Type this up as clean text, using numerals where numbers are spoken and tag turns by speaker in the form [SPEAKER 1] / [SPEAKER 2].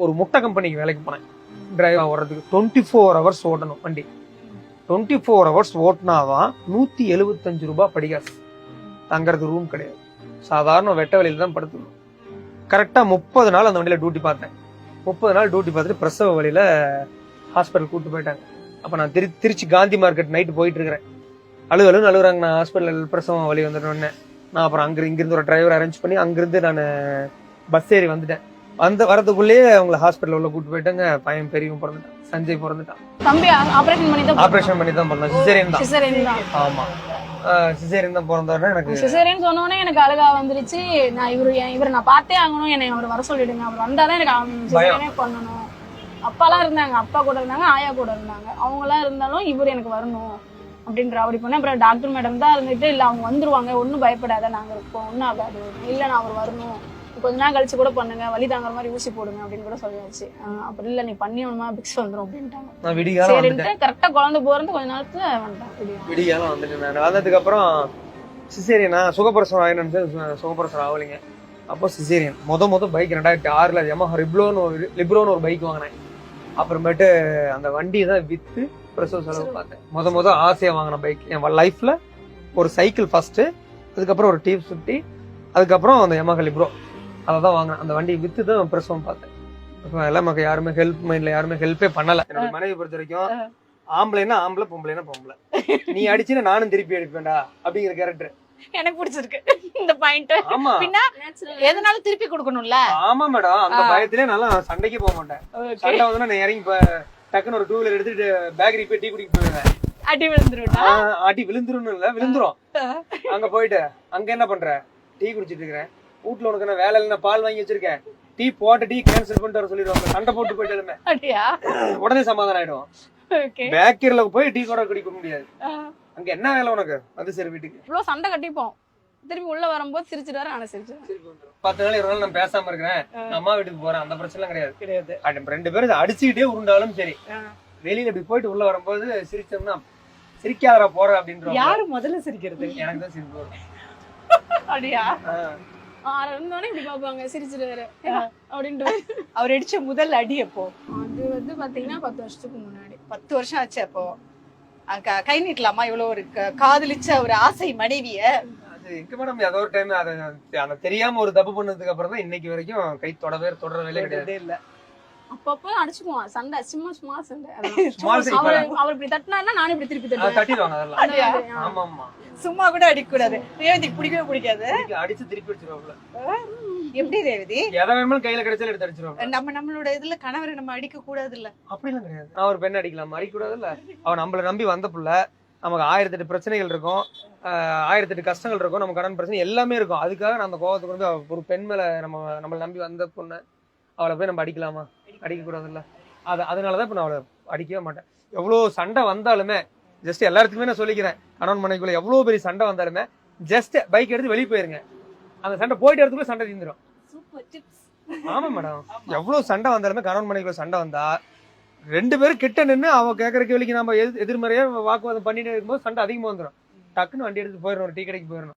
[SPEAKER 1] ஒரு முட்டை கம்பெனிக்கு வேலைக்கு போனேன். டிரைவா ஓடுறதுக்கு 24 ஹவர்ஸ் ஓடணும் வண்டி. 24 ஹவர்ஸ் ஓட்டினாதான் 175 ரூபாய் படிகாசு. தங்கறது ரூம் கிடையாது. சாதாரண வெட்ட வழியில தான் படுத்துக்கணும். கரெக்டா 30 நாள் அந்த வண்டியில டியூட்டி பார்த்தேன். 30 நாள் டியூட்டி பார்த்துட்டு பிரசவ வழியில ஹாஸ்பிட்டல் கூட்டு போயிட்டாங்க. அப்ப நான் திருச்சி காந்தி மார்க்கெட் நைட்டு போயிட்டு இருக்கிறேன். அழுகுறாங்க. நான் ஹாஸ்பிட்டல் பிரசவம் வழி வந்துட்டோன்னே நான் அப்புறம் இங்கிருந்து ஒரு டிரைவர் அரேஞ்ச் பண்ணி அங்கிருந்து நான் பஸ் ஏறி வந்துட்டேன். வரதுக்குள்ளேயே அவங்களை ஹாஸ்பிட்டல் உள்ள கூட்டு போயிட்டாங்க. பையன் பெரியவன் பிறந்துட்டான், சஞ்சய் பிறந்துட்டான்.
[SPEAKER 2] தம்பி ஆபரேஷன் பண்ணி தான்
[SPEAKER 1] பண்ணேன். சிசேரியன் தான். ஆமா, சிசேரியன் தான் பிறந்தவொடனே எனக்கு
[SPEAKER 2] சிசேரியன் சொன்னோடனே எனக்கு அழுகா வந்துருச்சு. நான் இவரை நான் பார்த்தே ஆகணும், என்னை அவர் வர சொல்லிடுங்க, அவர் வந்தாதான் எனக்கு சிசேரியனே பண்ணணும். அப்பாலாம் இருந்தாங்க, அப்பா கூட இருந்தாங்க, ஆயா கூட இருந்தாங்க. அவங்க எல்லாம் இருந்தாலும் இவர் எனக்கு வரணும் அப்படின்ற அப்படி பண்ணேன். அப்புறம் டாக்டர் மேடம் தான் இருந்துட்டு இல்ல அவங்க வந்துருவாங்க, ஒன்னும் பயப்படாத, நாங்க இருக்கோம், ஒன்னும் ஆகாது, இல்ல நான் அவர் வரணும், கொஞ்ச நாள் கழிச்சு கூட பண்ணுங்க, வலி தாங்குற மாதிரி ஊசி போடுங்க அப்படின்னு கூட சொல்லியாச்சு. அப்படி இல்ல நீ பண்ணியணுமா பிக்ஸ் வந்துரும் அப்படின்ட்டாங்க. சரின்ட்டு கரெக்டா குழந்தை போறது கொஞ்ச நேரத்துல வந்துட்டேன்.
[SPEAKER 1] விடிகாலம் வந்துட்டு வந்ததுக்கு அப்புறம் சிசேரியனா சுகப்பிரசவம் ஆயிடுச்சு. சுகப்பிரசவம் ஆகலைங்க. அப்போ சிசேரியன் மொத பைக் 2006 Yamaha லிப்ரோன்னு ஒரு பைக் வாங்கினேன். அப்புறமேட்டு அந்த வண்டியை தான் வித்து பிரசவ செலவு பார்த்தேன். மொத ஆசையா வாங்கின பைக் என் லைஃப்ல ஒரு சைக்கிள் ஃபர்ஸ்ட், அதுக்கப்புறம் ஒரு டியூப் சுட்டி, அதுக்கப்புறம் அந்த Yamaha லிப்ரோ அதான் வாங்கினேன். அந்த வண்டியை வித்து தான் பிரசவம் பார்த்தேன். எல்லாம் யாருமே யாருமே ஹெல்ப்பே பண்ணல. என்னோட மனைவி பொறுத்த வரைக்கும் ஆம்பளைன்னா ஆம்பளை, பொம்பளைன்னா பொம்பளை, நீ அடிச்சுன்னா நானும் திருப்பி அடிப்பேன்டா அப்படிங்கிற கேரக்டர்
[SPEAKER 2] எனக்கு பிடிச்சிருக்கு இந்த பாயிண்ட்.
[SPEAKER 1] ஆமா,
[SPEAKER 2] எதனாலும் திருப்பி கொடுக்கணும்ல.
[SPEAKER 1] ஆமா மேடம், அந்த பயத்திலே நல்லா சண்டைக்கு போக மாட்டேன். சண்டை வந்து நான் இறங்கி டக்குன்னு ஒரு 2 வீலர் எடுத்துட்டு பேக்கரி போய் டீ குடிக்க போயிடுவேன்.
[SPEAKER 2] அடி விழுந்துரும்
[SPEAKER 1] இல்ல விழுந்துரும். அங்க போயிட்டு அங்க என்ன பண்ற, டீ குடிச்சிட்டு இருக்கிறேன், வீட்டுல உனக்கு என்ன வேலை இல்ல, பால் வாங்கி வச்சிருக்கேன், டீ போட்ட டீ கேன்சல் பண்ணிட்டு வர சொல்லிடுவாங்க. சண்டை போட்டு போயிட்டு உடனே சமாதானம் ஆயிடும். பேக்கரியில போய் டீ கூட குடிக்க முடியாது. அங்க என்ன வேலை உனக்கு, வந்து சரி வீட்டுக்கு
[SPEAKER 2] இவ்வளவு சண்டை கட்டிப்போம். திரும்பி உள்ள வரும்போது சிரிச்சுட்டாரு, ஆனா சிரிச்சு
[SPEAKER 1] 10 நாள் 20 நாள் நான் பேசாம இருக்கிறேன், அம்மா வீட்டுக்கு போறேன், அந்த பிரச்சனை கிடையாது. 2 பேரும் அடிச்சுக்கிட்டே உருண்டாலும் சரி, வெளியில இப்படி போயிட்டு உள்ள வரும்போது சிரிச்சோம்னா சிரிக்காதரா போற அப்படின்ற.
[SPEAKER 2] யாரு முதல்ல சிரிக்கிறது?
[SPEAKER 1] எனக்கு தான் சிரிப்பு வரும்.
[SPEAKER 2] அப்படியா? இருந்தோடனே இப்படி பாப்பாங்க, சிரிச்சிருவாரு அப்படின்ட்டு.
[SPEAKER 3] அவர் அடிச்ச முதல் அடி அப்போ
[SPEAKER 2] அது வந்து பாத்தீங்கன்னா 10 வருஷத்துக்கு முன்னாடி.
[SPEAKER 3] 10 வருஷம் ஆச்சு. அப்போ கை நீட்டலாமா இவ்வளவு ஒரு காதலிச்ச ஒரு ஆசை மனைவிய?
[SPEAKER 1] அது எங்க மேடம், ஏதோ ஒரு டைம் அதை தெரியாம ஒரு தப்பு பண்ணதுக்கு அப்புறம் தான் இன்னைக்கு வரைக்கும் கை தொடர வேலை கிடையாது.
[SPEAKER 3] இல்ல
[SPEAKER 2] அப்பப்போ அடிச்சுக்குவான் சண்டை, சும்மா சண்டை. அவர் இப்படி தட்டினா நானும் இப்படி திருப்பி
[SPEAKER 1] தட்டிடுவாங்க. அதெல்லாம் ஆமா ஆமா,
[SPEAKER 3] சும்மா கூட அடிக்க கூடாது. ரேவதிக்கு பிடிக்கவே பிடிக்காது.
[SPEAKER 1] அடிச்சு திருப்பி அடிச்சிருவாங்க.
[SPEAKER 3] எப்படி ரேவதி?
[SPEAKER 1] எதை வேணுமாலும் கையில கிடைச்சாலும் எடுத்து அடிச்சிருவாங்க.
[SPEAKER 3] நம்மளோட இதுல கணவரை நம்ம அடிக்க கூடாது இல்ல?
[SPEAKER 1] அப்படிலாம் கிடையாது. நான் ஒரு பெண் அடிக்கலாம், அடிக்க கூடாது இல்ல. அவன் நம்மள நம்பி வந்த புள்ள, நமக்கு 1008 பிரச்சனைகள் இருக்கும், 1008 கஷ்டங்கள் இருக்கும், நம்ம கடன் பிரச்சனை எல்லாமே இருக்கும். அதுக்காக நான் அந்த கோவத்துக்கு வந்து ஒரு பெண் மேல நம்மள நம்பி வந்த பொண்ணு அவளை போய் நம்ம அடிக்கலாமா? அடிக்க கூடாது இல்ல. அதனாலதான் இப்ப நான் அவளை அடிக்கவே மாட்டேன். எவ்வளவு சண்டை வந்தாலுமே, ஜஸ்ட் எல்லாத்துக்குமே நான் சொல்லிக்கிறேன், கணவன் மனைவிக்குள்ள எவ்வளவு பெரிய சண்டை வந்தாலுமே ஜஸ்ட் பைக் எடுத்து வெளியே போயிருங்க, அந்த சண்டை போயிட்டு இடத்துக்குள்ள சண்டை தீந்துரும். ஆமா மேடம், எவ்வளவு சண்டை வந்தாலுமே கணவன் மனைவிக்குள்ள சண்டை வந்தா 2 பேரும் கிட்ட நின்று அவ கேட்கற கேள்விக்கு நம்ம எதிர்மறையா வாக்குவாதம் பண்ணிட்டு இருக்கும்போது சண்டை அதிகமா வந்துடும். டக்குன்னு வண்டி எடுத்து போயிடணும், ஒரு டீ கடைக்கு போயிடணும்.